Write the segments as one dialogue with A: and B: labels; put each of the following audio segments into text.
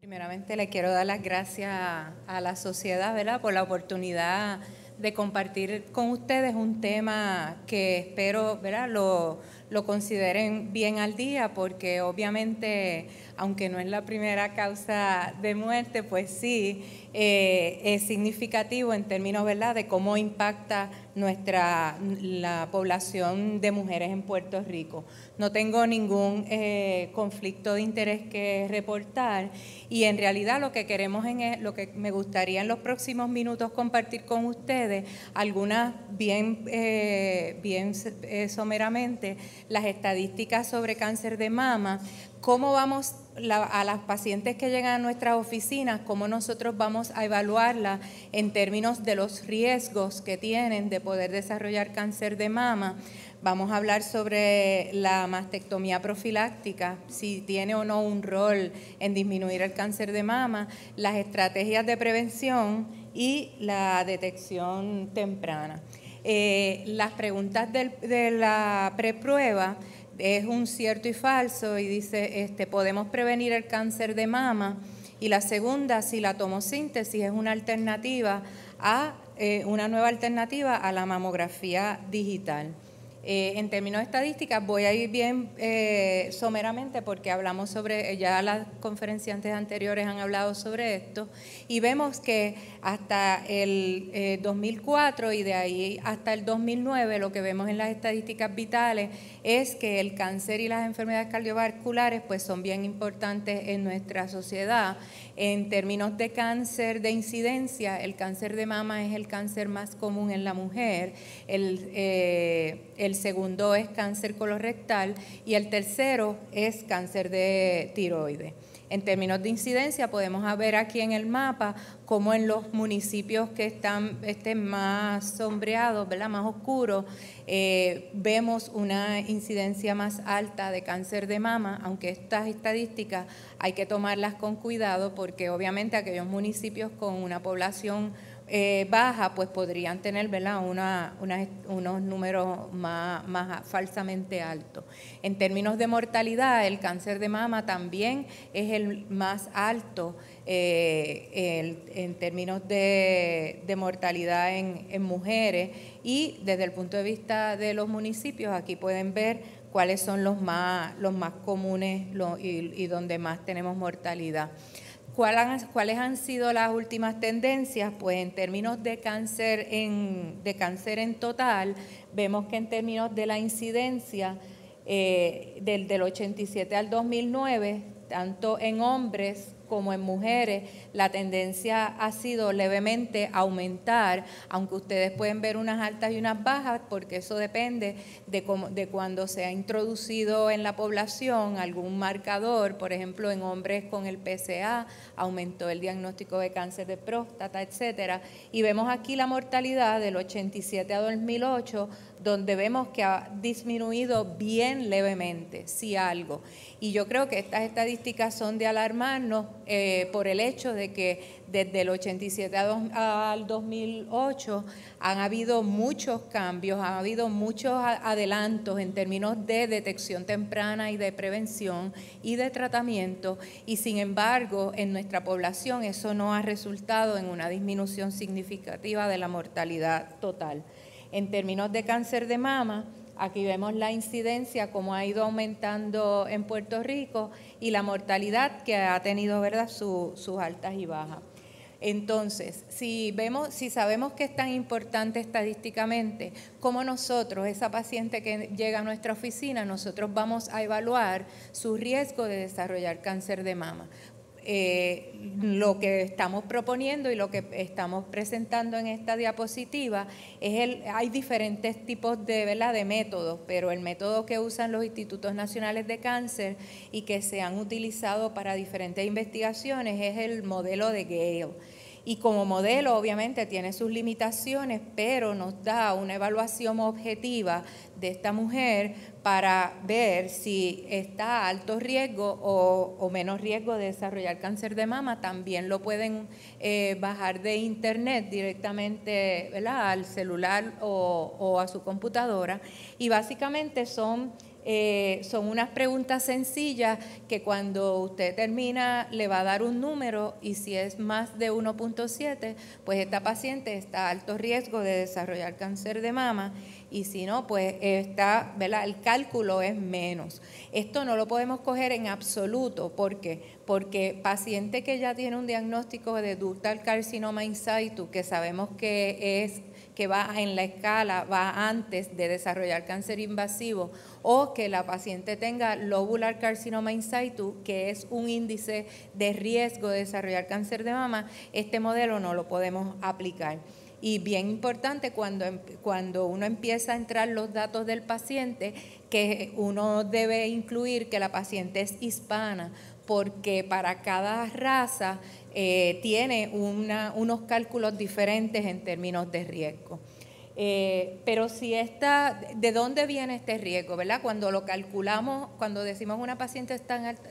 A: Primeramente le quiero dar las gracias a la sociedad, ¿verdad?, por la oportunidad de compartir con ustedes un tema que espero, ¿verdad?, lo consideren bien al día, porque obviamente, aunque no es la primera causa de muerte, pues sí, es significativo en términos, ¿verdad?, de cómo impacta la población de mujeres en Puerto Rico. No tengo ningún conflicto de interés que reportar, y en realidad lo que queremos, lo que me gustaría en los próximos minutos compartir con ustedes, algunas bien someramente, las estadísticas sobre cáncer de mama, cómo vamos a las pacientes que llegan a nuestras oficinas, cómo nosotros vamos a evaluarlas en términos de los riesgos que tienen de poder desarrollar cáncer de mama. Vamos a hablar sobre la mastectomía profiláctica, si tiene o no un rol en disminuir el cáncer de mama, las estrategias de prevención y la detección temprana. Las preguntas de la preprueba es un cierto y falso, y dice, ¿podemos prevenir el cáncer de mama? Y la segunda, si la tomosíntesis es una alternativa una nueva alternativa a la mamografía digital. En términos de estadísticas, voy a ir bien someramente porque hablamos sobre, ya las conferenciantes anteriores han hablado sobre esto, y vemos que hasta el 2004 y de ahí hasta el 2009 lo que vemos en las estadísticas vitales es que el cáncer y las enfermedades cardiovasculares pues son bien importantes en nuestra sociedad. En términos de cáncer de incidencia, el cáncer de mama es el cáncer más común en la mujer, el segundo es cáncer colorectal y el tercero es cáncer de tiroides. En términos de incidencia, podemos ver aquí en el mapa cómo en los municipios que están más sombreados, ¿verdad?, más oscuros, vemos una incidencia más alta de cáncer de mama, aunque estas estadísticas hay que tomarlas con cuidado porque obviamente aquellos municipios con una población baja, pues podrían tener, ¿verdad?, unos números más falsamente altos. En términos de mortalidad, el cáncer de mama también es el más alto en términos de mortalidad en mujeres, y desde el punto de vista de los municipios, aquí pueden ver cuáles son los más comunes y donde más tenemos mortalidad. ¿Cuáles han sido las últimas tendencias? Pues en términos de cáncer en total, vemos que en términos de la incidencia del 87 al 2009, tanto en hombres como en mujeres, la tendencia ha sido levemente aumentar, aunque ustedes pueden ver unas altas y unas bajas, porque eso depende de cuando se ha introducido en la población algún marcador. Por ejemplo, en hombres con el PSA aumentó el diagnóstico de cáncer de próstata, etcétera. Y vemos aquí la mortalidad del 87 a 2008, donde vemos que ha disminuido bien levemente, si algo. Y yo creo que estas estadísticas son de alarmarnos por el hecho de que desde el 87 al 2008 han habido muchos cambios, han habido muchos adelantos en términos de detección temprana y de prevención y de tratamiento, y sin embargo en nuestra población eso no ha resultado en una disminución significativa de la mortalidad total. En términos de cáncer de mama, aquí vemos la incidencia, cómo ha ido aumentando en Puerto Rico, y la mortalidad que ha tenido, ¿verdad?, sus altas y bajas. Entonces, si sabemos que es tan importante estadísticamente, como nosotros, esa paciente que llega a nuestra oficina, nosotros vamos a evaluar su riesgo de desarrollar cáncer de mama. Lo que estamos proponiendo y lo que estamos presentando en esta diapositiva hay diferentes tipos de métodos, pero el método que usan los Institutos Nacionales de Cáncer y que se han utilizado para diferentes investigaciones es el modelo de Gale. Y como modelo obviamente tiene sus limitaciones, pero nos da una evaluación objetiva de esta mujer para ver si está a alto riesgo o menos riesgo de desarrollar cáncer de mama. También lo pueden bajar de internet directamente, ¿verdad?, al celular o a su computadora, y básicamente son son unas preguntas sencillas que cuando usted termina le va a dar un número y si es más de 1.7, pues esta paciente está a alto riesgo de desarrollar cáncer de mama y si no, pues está, ¿verdad? El cálculo es menos. Esto no lo podemos coger en absoluto. ¿Por qué? Porque paciente que ya tiene un diagnóstico de ductal carcinoma in situ, que sabemos que va en la escala, va antes de desarrollar cáncer invasivo, o que la paciente tenga lobular carcinoma in situ, que es un índice de riesgo de desarrollar cáncer de mama, este modelo no lo podemos aplicar. Y bien importante cuando uno empieza a entrar los datos del paciente, que uno debe incluir que la paciente es hispana, porque para cada raza tiene unos cálculos diferentes en términos de riesgo. Pero si ¿de dónde viene este riesgo? ¿Verdad? Cuando lo calculamos, cuando decimos una paciente es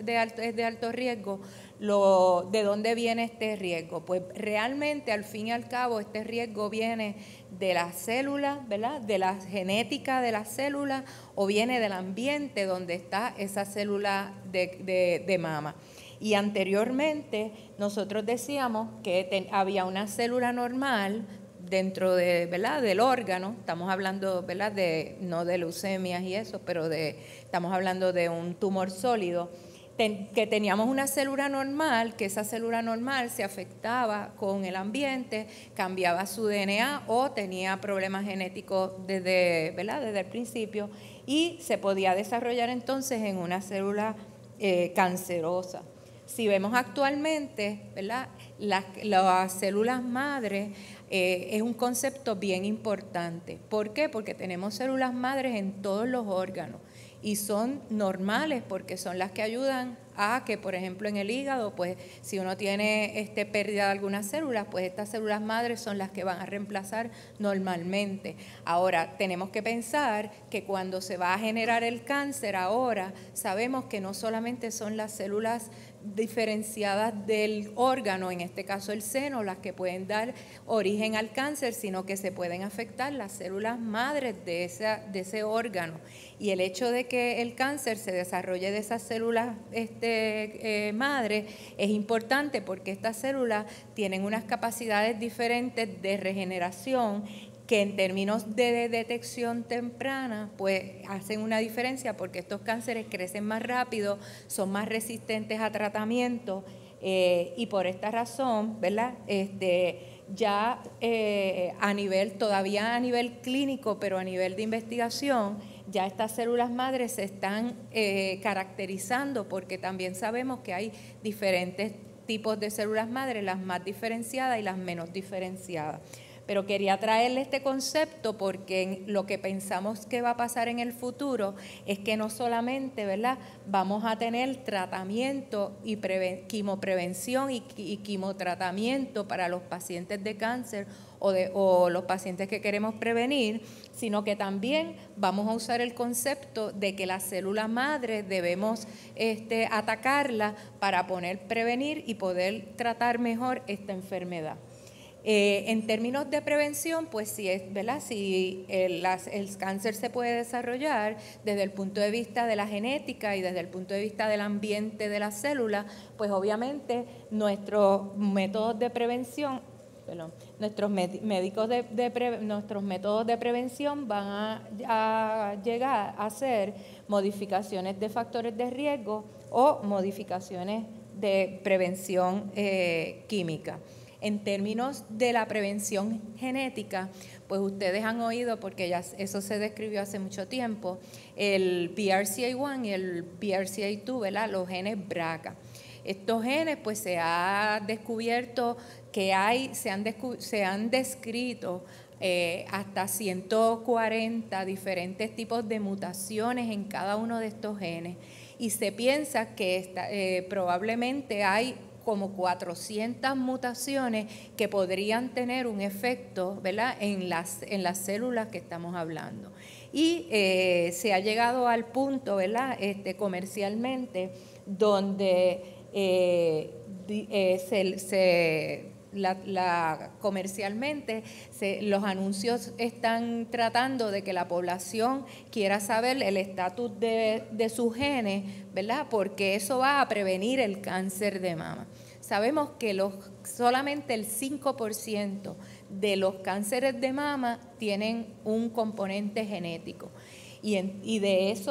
A: de alto riesgo, ¿de dónde viene este riesgo? Pues realmente, al fin y al cabo, este riesgo viene de las células, ¿verdad? De la genética de las células o viene del ambiente donde está esa célula de mama. Y anteriormente nosotros decíamos que había una célula normal dentro de, ¿verdad? Del órgano, estamos hablando, ¿verdad? No de leucemias y eso, pero estamos hablando de un tumor sólido, que teníamos una célula normal, que esa célula normal se afectaba con el ambiente, cambiaba su DNA o tenía problemas genéticos ¿verdad? Desde el principio y se podía desarrollar entonces en una célula cancerosa. Si vemos actualmente, ¿verdad? Las células madres es un concepto bien importante. ¿Por qué? Porque tenemos células madres en todos los órganos y son normales porque son las que ayudan a que, por ejemplo, en el hígado, pues si uno tiene pérdida de algunas células, pues estas células madres son las que van a reemplazar normalmente. Ahora, tenemos que pensar que cuando se va a generar el cáncer, ahora sabemos que no solamente son las células diferenciadas del órgano, en este caso el seno, las que pueden dar origen al cáncer, sino que se pueden afectar las células madres de ese órgano. Y el hecho de que el cáncer se desarrolle de esas células madre es importante porque estas células tienen unas capacidades diferentes de regeneración que en términos de detección temprana pues hacen una diferencia porque estos cánceres crecen más rápido, son más resistentes a tratamiento y por esta razón, ¿verdad? Ya todavía a nivel clínico, pero a nivel de investigación, ya estas células madres se están caracterizando porque también sabemos que hay diferentes tipos de células madres, las más diferenciadas y las menos diferenciadas. Pero quería traerle este concepto porque lo que pensamos que va a pasar en el futuro es que no solamente, ¿verdad?, vamos a tener tratamiento y quimoprevención y quimotratamiento para los pacientes de cáncer o los pacientes que queremos prevenir, sino que también vamos a usar el concepto de que la célula madre debemos atacarla para prevenir y poder tratar mejor esta enfermedad. En términos de prevención, pues sí, ¿verdad? Si el cáncer se puede desarrollar desde el punto de vista de la genética y desde el punto de vista del ambiente de la célula, pues obviamente nuestros métodos de prevención, nuestros métodos de prevención van a llegar a ser modificaciones de factores de riesgo o modificaciones de prevención química. En términos de la prevención genética, pues ustedes han oído, porque ya eso se describió hace mucho tiempo, el BRCA1 y el BRCA2, ¿verdad? Los genes BRCA. Estos genes, pues se ha descubierto que se han descrito hasta 140 diferentes tipos de mutaciones en cada uno de estos genes. Y se piensa que probablemente hay como 400 mutaciones que podrían tener un efecto, ¿verdad?, en las células que estamos hablando. Y se ha llegado al punto, ¿verdad?, comercialmente, donde comercialmente los anuncios están tratando de que la población quiera saber el estatus de sus genes, ¿verdad? Porque eso va a prevenir el cáncer de mama. Sabemos que solamente el 5% de los cánceres de mama tienen un componente genético. Y de ese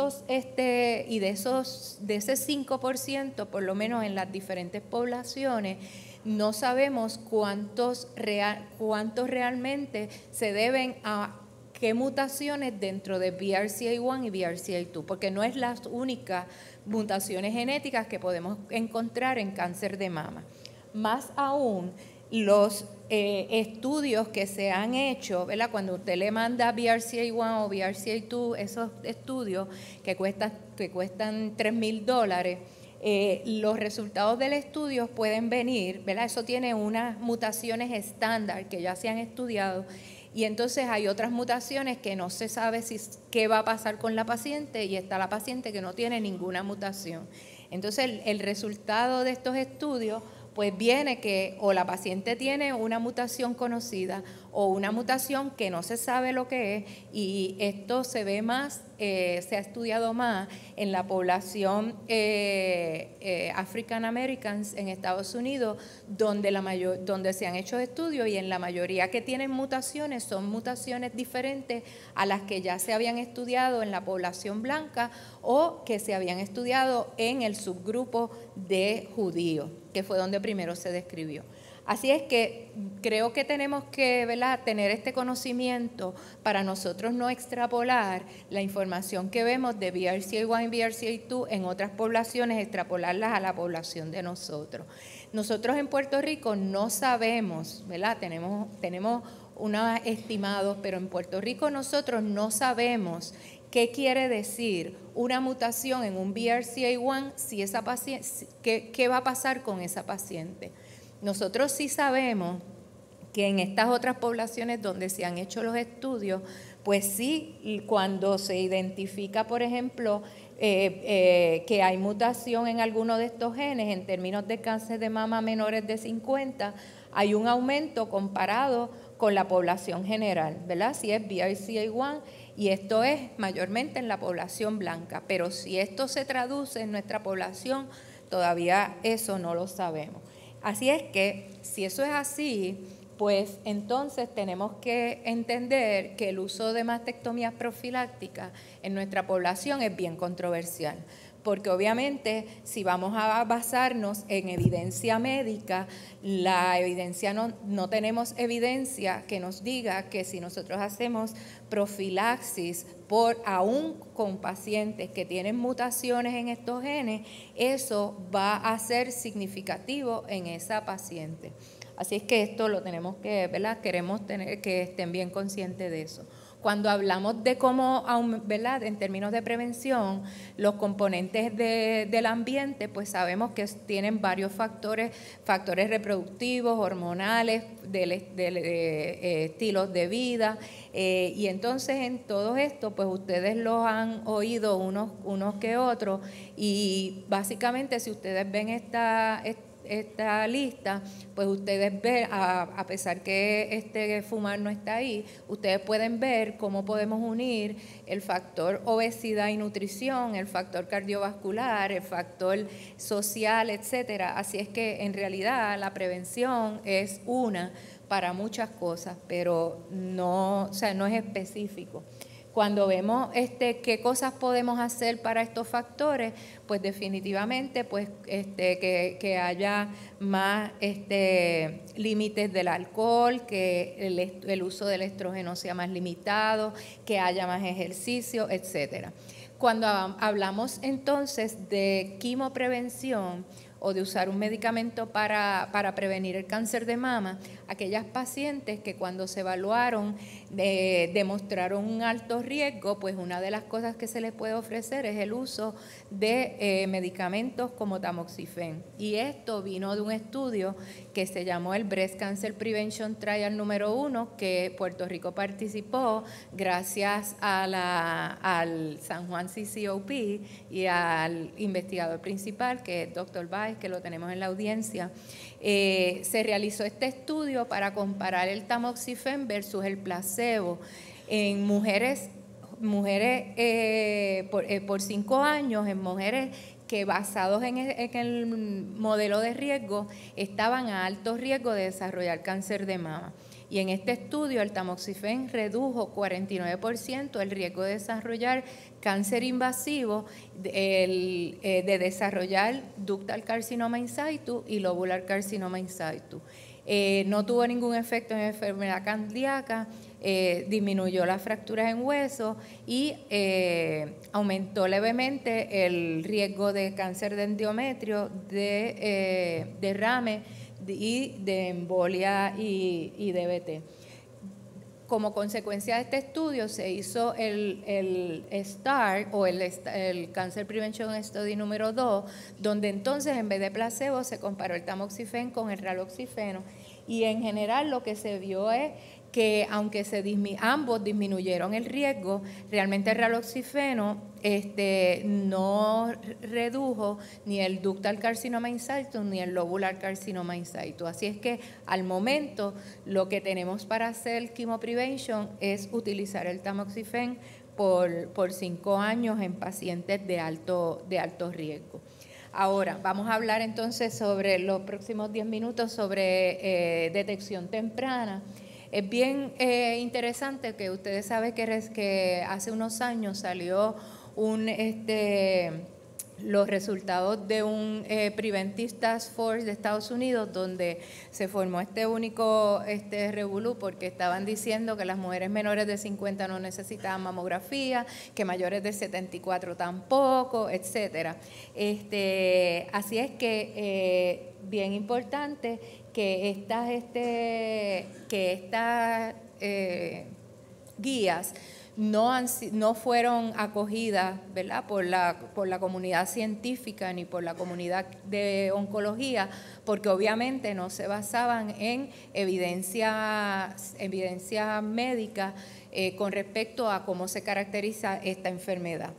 A: 5%, por lo menos en las diferentes poblaciones, no sabemos cuántos realmente se deben a qué mutaciones dentro de BRCA1 y BRCA2, porque no es las únicas mutaciones genéticas que podemos encontrar en cáncer de mama. Más aún, los estudios que se han hecho, ¿verdad? Cuando usted le manda BRCA1 o BRCA2, esos estudios que cuestan $3,000, los resultados del estudio pueden venir, ¿verdad? Eso tiene unas mutaciones estándar que ya se han estudiado, y entonces hay otras mutaciones que no se sabe qué va a pasar con la paciente, y está la paciente que no tiene ninguna mutación. Entonces el resultado de estos estudios pues viene que o la paciente tiene una mutación conocida o una mutación que no se sabe lo que es, y esto se ve más, se ha estudiado más en la población African Americans en Estados Unidos, donde se han hecho estudios, y en la mayoría que tienen mutaciones son mutaciones diferentes a las que ya se habían estudiado en la población blanca o que se habían estudiado en el subgrupo de judíos, que fue donde primero se describió. Así es que creo que tenemos que, ¿verdad?, tener este conocimiento para nosotros no extrapolar la información que vemos de BRCA1 y BRCA2 en otras poblaciones, extrapolarlas a la población de nosotros. Nosotros en Puerto Rico no sabemos, ¿verdad?, tenemos unos estimados, pero en Puerto Rico nosotros no sabemos qué quiere decir una mutación en un BRCA1, si esa paciente, qué va a pasar con esa paciente. Nosotros sí sabemos que en estas otras poblaciones donde se han hecho los estudios, pues sí, cuando se identifica, por ejemplo, que hay mutación en alguno de estos genes, en términos de cáncer de mama menores de 50, hay un aumento comparado con la población general, ¿verdad? Si es BRCA1, y esto es mayormente en la población blanca, pero si esto se traduce en nuestra población, todavía eso no lo sabemos. Así es que, si eso es así, pues entonces tenemos que entender que el uso de mastectomías profilácticas en nuestra población es bien controversial, porque obviamente si vamos a basarnos en evidencia médica, la evidencia no tenemos evidencia que nos diga que si nosotros hacemos profilaxis aún con pacientes que tienen mutaciones en estos genes, eso va a ser significativo en esa paciente. Así es que esto lo tenemos que, ¿verdad?, queremos tener que estén bien conscientes de eso. Cuando hablamos de cómo, ¿verdad?, en términos de prevención, los componentes del ambiente, pues sabemos que tienen varios factores reproductivos, hormonales, de estilos de vida, y entonces en todo esto, pues ustedes lo han oído unos que otros, y básicamente si ustedes ven esta lista, pues ustedes ven, a pesar que fumar no está ahí, ustedes pueden ver cómo podemos unir el factor obesidad y nutrición, el factor cardiovascular, el factor social, etcétera. Así es que en realidad la prevención es una para muchas cosas, pero no es específico. Cuando vemos qué cosas podemos hacer para estos factores, pues definitivamente pues que haya más límites del alcohol, que el uso del estrógeno sea más limitado, que haya más ejercicio, etcétera. Cuando hablamos entonces de quimioprevención o de usar un medicamento para prevenir el cáncer de mama, aquellas pacientes que cuando se evaluaron demostraron un alto riesgo, pues una de las cosas que se les puede ofrecer es el uso de medicamentos como tamoxifen. Y esto vino de un estudio que se llamó el Breast Cancer Prevention Trial número 1, que Puerto Rico participó gracias a al San Juan Nancy COP y al investigador principal, que es Dr. Baez, que lo tenemos en la audiencia, se realizó este estudio para comparar el tamoxifen versus el placebo en mujeres por 5 años, en mujeres que basados en el modelo de riesgo estaban a alto riesgo de desarrollar cáncer de mama. Y en este estudio el tamoxifen redujo 49% el riesgo de desarrollar cáncer invasivo, de desarrollar ductal carcinoma in situ y lobular carcinoma in situ. No tuvo ningún efecto en enfermedad cardíaca, disminuyó las fracturas en hueso y aumentó levemente el riesgo de cáncer de endometrio, de derrame y de embolia y DVT. Como consecuencia de este estudio se hizo el STAR o el Cancer Prevention Study número 2, donde entonces en vez de placebo se comparó el tamoxifen con el raloxifeno, y en general lo que se vio es que aunque ambos disminuyeron el riesgo, realmente el raloxifeno no redujo ni el ductal carcinoma in situ ni el lobular carcinoma in situ. Así es que al momento lo que tenemos para hacer chemoprevention es utilizar el tamoxifen por 5 años en pacientes de alto riesgo. Ahora, vamos a hablar entonces sobre los próximos 10 minutos sobre detección temprana. Es bien interesante que ustedes saben que hace unos años salió los resultados de un Preventive Task Force de Estados Unidos, donde se formó este único revolú, porque estaban diciendo que las mujeres menores de 50 no necesitaban mamografía, que mayores de 74 tampoco, etcétera. Así es que bien importante que estas guías no fueron acogidas, ¿verdad?, por la comunidad científica ni por la comunidad de oncología, porque obviamente no se basaban en evidencia médica con respecto a cómo se caracteriza esta enfermedad.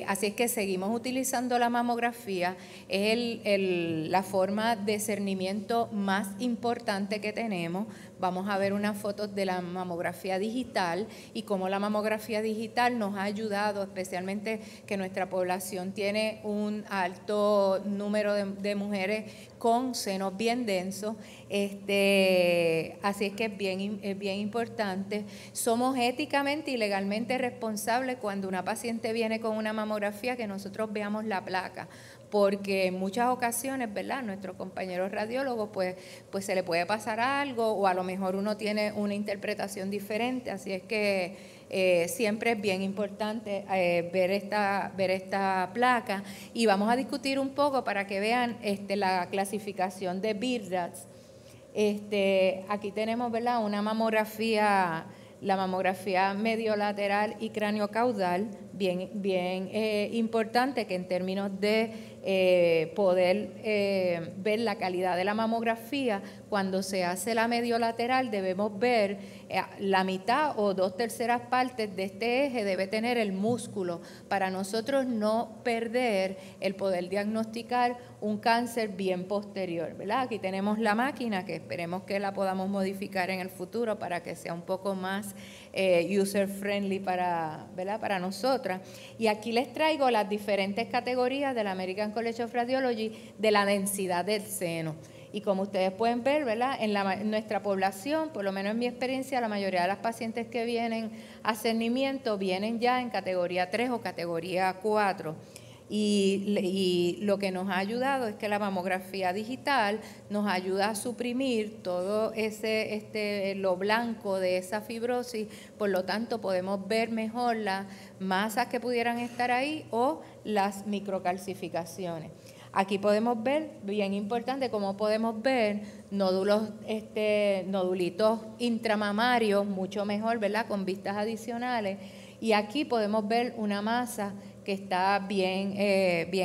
A: Así es que seguimos utilizando la mamografía, es la forma de discernimiento más importante que tenemos. Vamos a ver unas fotos de la mamografía digital y cómo la mamografía digital nos ha ayudado, especialmente que nuestra población tiene un alto número de mujeres con senos bien densos. Así es que es bien importante. Somos éticamente y legalmente responsables cuando una paciente viene con una mamografía que nosotros veamos la placa, porque en muchas ocasiones, ¿verdad?, nuestros compañeros radiólogos pues se le puede pasar algo, o a lo mejor uno tiene una interpretación diferente. Así es que siempre es bien importante ver esta placa, y vamos a discutir un poco para que vean la clasificación de BIRDATS. Aquí tenemos, ¿verdad?, una mamografía, la mamografía mediolateral y craniocaudal, bien importante, que en términos de poder ver la calidad de la mamografía, cuando se hace la mediolateral debemos ver la mitad o 2/3 partes de este eje debe tener el músculo, para nosotros no perder el poder diagnosticar un cáncer bien posterior, ¿verdad? Aquí tenemos la máquina, que esperemos que la podamos modificar en el futuro para que sea un poco más user friendly ¿verdad?, para nosotras. Y aquí les traigo las diferentes categorías de la American College of Radiology de la densidad del seno. Y como ustedes pueden ver, ¿verdad?, en nuestra población, por lo menos en mi experiencia, la mayoría de las pacientes que vienen a cernimiento vienen ya en categoría 3 o categoría 4. Y lo que nos ha ayudado es que la mamografía digital nos ayuda a suprimir todo lo blanco de esa fibrosis, por lo tanto podemos ver mejor las masas que pudieran estar ahí o las microcalcificaciones. Aquí podemos ver, bien importante, cómo podemos ver nodulitos intramamarios, mucho mejor, ¿verdad?, con vistas adicionales. Y aquí podemos ver una masa que está bien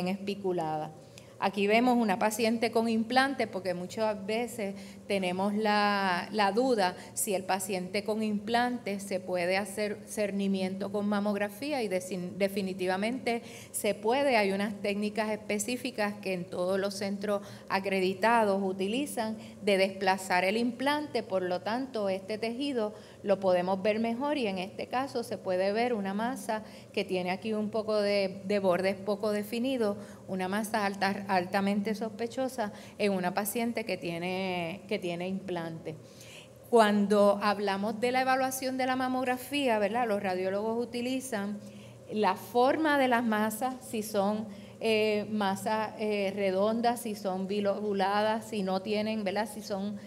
A: espiculada. Aquí vemos una paciente con implante, porque muchas veces tenemos la duda si el paciente con implante se puede hacer cernimiento con mamografía, y definitivamente se puede. Hay unas técnicas específicas que en todos los centros acreditados utilizan de desplazar el implante, por lo tanto este tejido lo podemos ver mejor, y en este caso se puede ver una masa que tiene aquí un poco de bordes poco definidos, una masa altamente sospechosa en una paciente que tiene implante. Cuando hablamos de la evaluación de la mamografía, ¿verdad?, los radiólogos utilizan la forma de las masas, si son masas redondas, si son bilobuladas, si no tienen, ¿verdad?, si son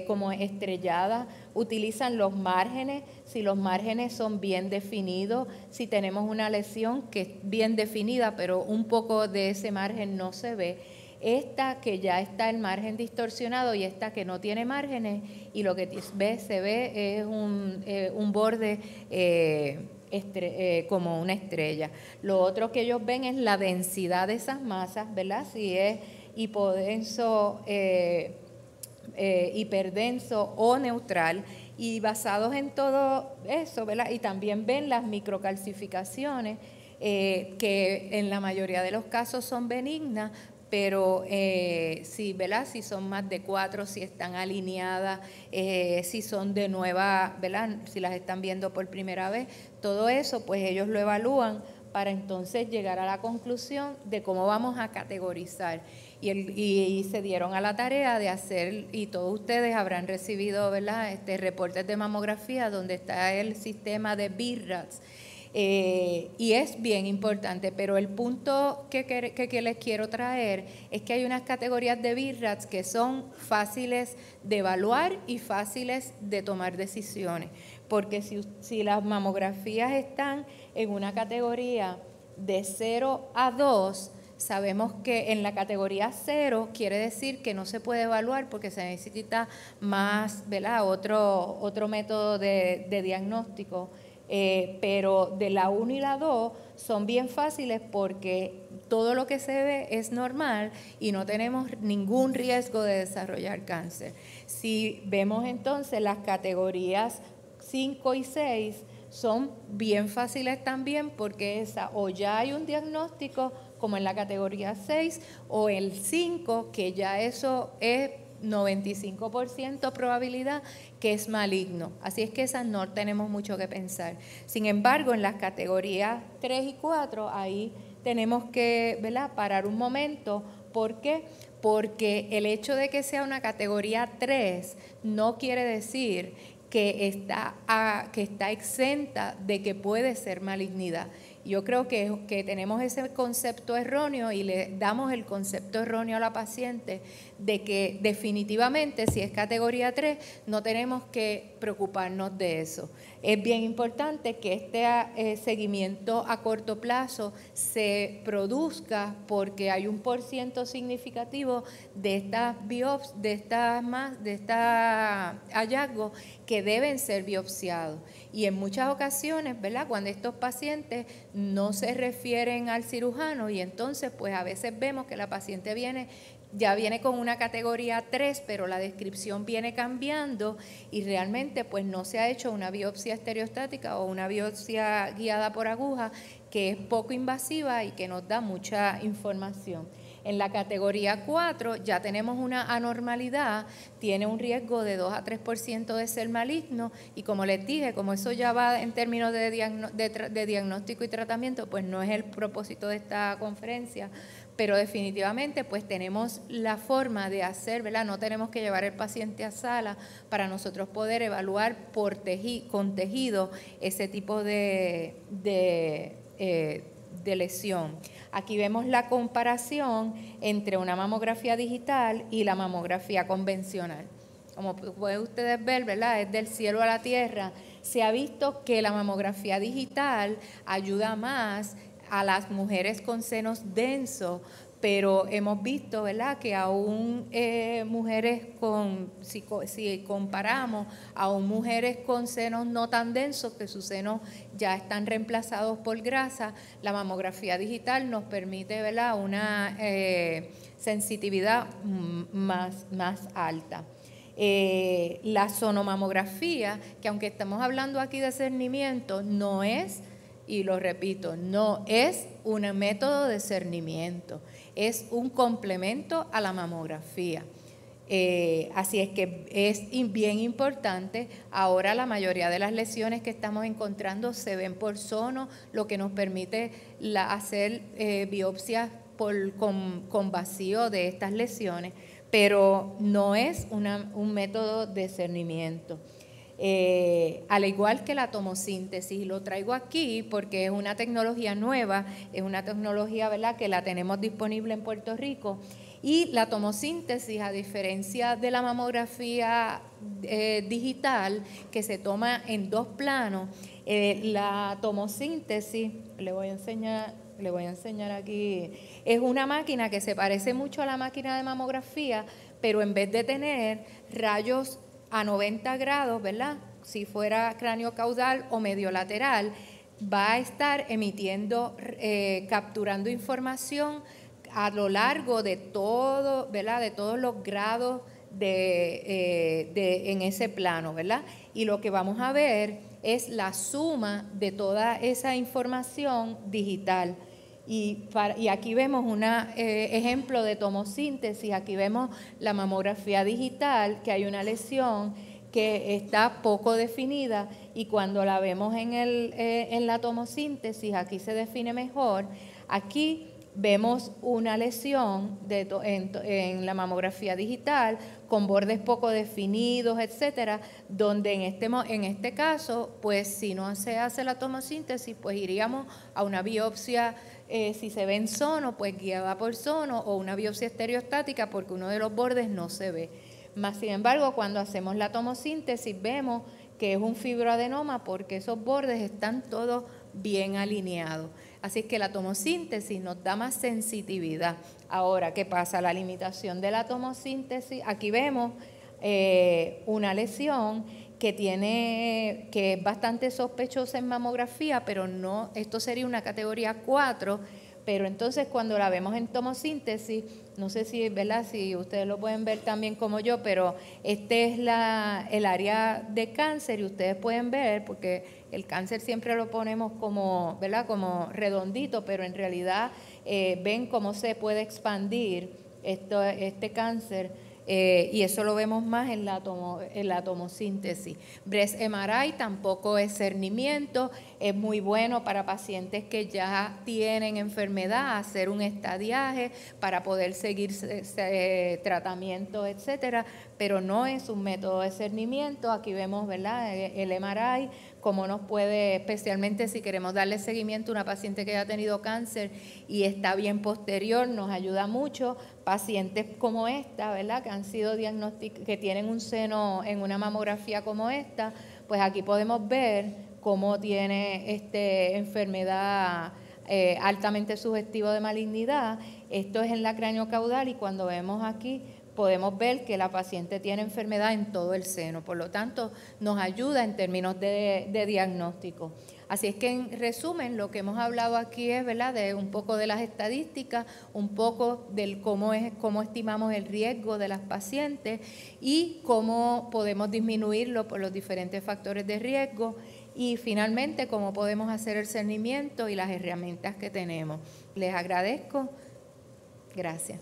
A: como estrelladas. Utilizan los márgenes, si los márgenes son bien definidos, si tenemos una lesión que es bien definida, pero un poco de ese margen no se ve. Esta que ya está el margen distorsionado y esta que no tiene márgenes, y lo que se ve es un borde como una estrella. Lo otro que ellos ven es la densidad de esas masas, ¿verdad? Si es hipodenso, hiperdenso o neutral, y basados en todo eso, ¿verdad? Y también ven las microcalcificaciones, que en la mayoría de los casos son benignas, pero sí, ¿verdad?, si son más de 4, si están alineadas, si son de nueva, ¿verdad?, si las están viendo por primera vez, todo eso pues ellos lo evalúan para entonces llegar a la conclusión de cómo vamos a categorizar. Y se dieron a la tarea de hacer, y todos ustedes habrán recibido, ¿verdad?, reportes de mamografía donde está el sistema de BIRATS. Y es bien importante, pero el punto que les quiero traer es que hay unas categorías de BIRATS que son fáciles de evaluar y fáciles de tomar decisiones, porque si las mamografías están en una categoría de 0 a 2, sabemos que en la categoría 0 quiere decir que no se puede evaluar porque se necesita más, ¿verdad?, otro método de diagnóstico. Pero de la 1 y la 2 son bien fáciles porque todo lo que se ve es normal y no tenemos ningún riesgo de desarrollar cáncer. Si vemos entonces las categorías 5 y 6, son bien fáciles también, porque o ya hay un diagnóstico como en la categoría 6, o el 5, que ya eso es 95% probabilidad que es maligno. Así es que esas no tenemos mucho que pensar. Sin embargo, en las categorías 3 y 4, ahí tenemos que, ¿verdad?, parar un momento. ¿Por qué? Porque el hecho de que sea una categoría 3 no quiere decir que está exenta de que puede ser malignidad. Yo creo que tenemos ese concepto erróneo y le damos el concepto erróneo a la paciente de que definitivamente si es categoría 3 no tenemos que preocuparnos de eso. Es bien importante que este seguimiento a corto plazo se produzca, porque hay un % significativo de estas hallazgos que deben ser biopsiados. Y en muchas ocasiones, ¿verdad?, cuando estos pacientes no se refieren al cirujano, y entonces pues a veces vemos que la paciente ya viene con una categoría 3, pero la descripción viene cambiando y realmente pues no se ha hecho una biopsia estereostática o una biopsia guiada por aguja, que es poco invasiva y que nos da mucha información. En la categoría 4 ya tenemos una anormalidad, tiene un riesgo de 2 a 3% de ser maligno, y como les dije, como eso ya va en términos de diagnóstico y tratamiento, pues no es el propósito de esta conferencia, pero definitivamente pues tenemos la forma de hacer, ¿verdad? No tenemos que llevar el paciente a sala para nosotros poder evaluar con tejido ese tipo de lesión. Aquí vemos la comparación entre una mamografía digital y la mamografía convencional. Como pueden ustedes ver, ¿verdad?, es del cielo a la tierra. Se ha visto que la mamografía digital ayuda más a las mujeres con senos densos, pero hemos visto, ¿verdad?, que aún mujeres si comparamos, aún mujeres con senos no tan densos, que sus senos ya están reemplazados por grasa, la mamografía digital nos permite, ¿verdad?, una sensitividad más alta. La sonomamografía, que aunque estamos hablando aquí de cernimiento, no es, y lo repito, no es un método de cernimiento, es un complemento a la mamografía. Así es que es bien importante. Ahora la mayoría de las lesiones que estamos encontrando se ven por sono, lo que nos permite hacer biopsias con vacío de estas lesiones, pero no es un método de cernimiento. Al igual que la tomosíntesis, lo traigo aquí porque es una tecnología nueva, es una tecnología, ¿verdad?, que la tenemos disponible en Puerto Rico, y la tomosíntesis, a diferencia de la mamografía digital, que se toma en 2 planos, la tomosíntesis, le voy a enseñar aquí, es una máquina que se parece mucho a la máquina de mamografía, pero en vez de tener rayos a 90 grados, ¿verdad?, si fuera cráneo caudal o medio lateral, va a estar emitiendo, capturando información a lo largo de todo, ¿verdad?, de todos los grados en ese plano, ¿verdad? Y lo que vamos a ver es la suma de toda esa información digital. Y aquí vemos un ejemplo de tomosíntesis. Aquí vemos la mamografía digital, que hay una lesión que está poco definida, y cuando la vemos en la tomosíntesis, aquí se define mejor. Aquí vemos una lesión en la mamografía digital con bordes poco definidos, etcétera, donde en este caso, pues si no se hace la tomosíntesis, pues iríamos a una biopsia, si se ve en sono, pues guiada por sono, o una biopsia estereostática porque uno de los bordes no se ve. Más sin embargo, cuando hacemos la tomosíntesis vemos que es un fibroadenoma porque esos bordes están todos bien alineados. Así es que la tomosíntesis nos da más sensitividad. Ahora, ¿qué pasa? La limitación de la tomosíntesis, aquí vemos una lesión que es bastante sospechosa en mamografía, pero no, esto sería una categoría 4, pero entonces cuando la vemos en tomosíntesis, no sé si, ¿verdad?, si ustedes lo pueden ver también como yo, pero este es el área de cáncer, y ustedes pueden ver, porque el cáncer siempre lo ponemos como, ¿verdad?, como redondito, pero en realidad ven cómo se puede expandir este cáncer. Y eso lo vemos más en la tomosíntesis. Breast MRI tampoco es cernimiento, es muy bueno para pacientes que ya tienen enfermedad, hacer un estadiaje para poder seguir tratamiento, etcétera, pero no es un método de cernimiento. Aquí vemos, ¿verdad?, el MRI, cómo nos puede, especialmente si queremos darle seguimiento a una paciente que haya tenido cáncer y está bien posterior, nos ayuda mucho. Pacientes como esta, ¿verdad?, que han sido diagnosticados, que tienen un seno en una mamografía como esta, pues aquí podemos ver cómo tiene enfermedad altamente sugestiva de malignidad. Esto es en la craneocaudal, y cuando vemos aquí podemos ver que la paciente tiene enfermedad en todo el seno, por lo tanto nos ayuda en términos de diagnóstico. Así es que, en resumen, lo que hemos hablado aquí es, ¿verdad?, de un poco de las estadísticas, un poco del cómo estimamos el riesgo de las pacientes y cómo podemos disminuirlo por los diferentes factores de riesgo, y finalmente cómo podemos hacer el cernimiento y las herramientas que tenemos. Les agradezco. Gracias.